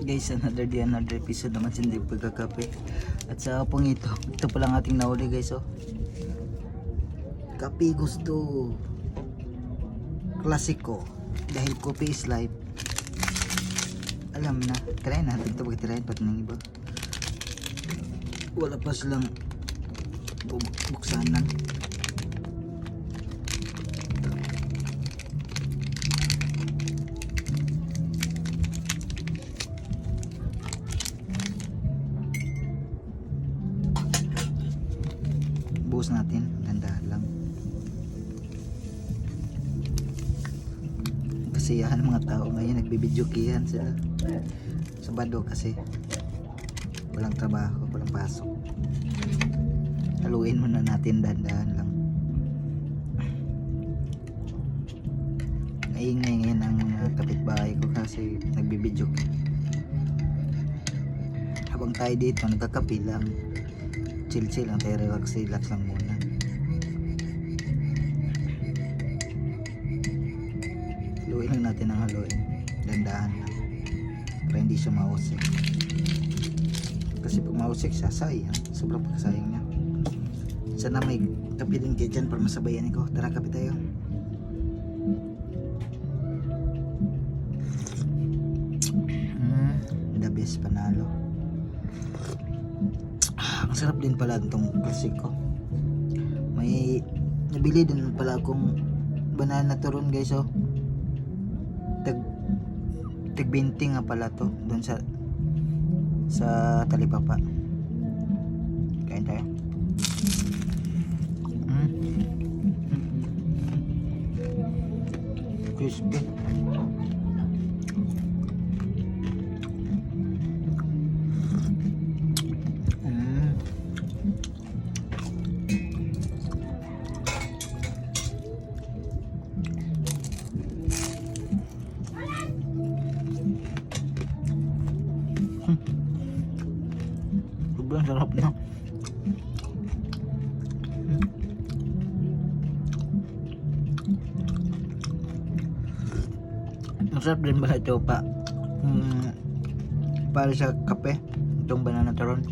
Guys, another day, another episode naman sa Hindi Pagkakape. At sa hapong ito pa lang ating nahuli guys, oh. Kape gusto klasiko dahil coffee is life. Alam na, try natin ito, pag-try pati ng iba. Wala pa silang buksan na. Buhos natin, dandahan lang. Kasiyahan ng mga tao ngayon, nagbibidyokihan sila. Sabado kasi walang trabaho, walang pasok. Haluin muna natin, dandahan lang. Naingay ngayon ang mga kapitbahay ko kasi nagbibidyo. Habang tayo dito, nagkakapi lang. Chill lang tayo, relax lang muna. Haluin lang natin ang haluin, dandahan lang para hindi siya mausik, kasi pag mausik siya, sayang, sobrang pagkasayang niya. Sana may kape din kayo dyan para masabayan ko. Tara, kape tayo. The best, panalo. Ang sarap din pala itong klasiko. May nabili din pala akong banana turon guys, oh. Tag 20 nga pala to doon sa Talipapa. Kain tayo. Crispy. Sobrang sarap na. Masarap din ba ito pa? Para sa kape, itong banana turon.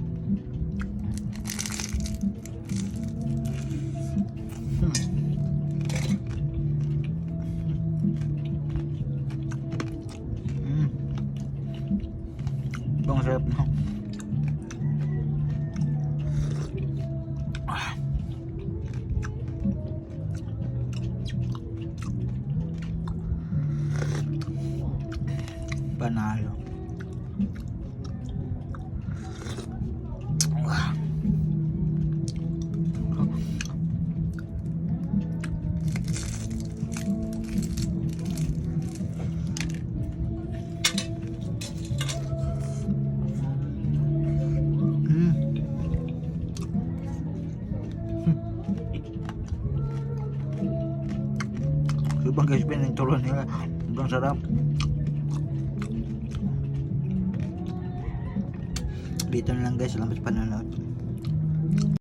Ang sarap na. Panalo. Ibang guys, yung turon nila, ibang sarap. Dito na lang guys, salamat sa panonood.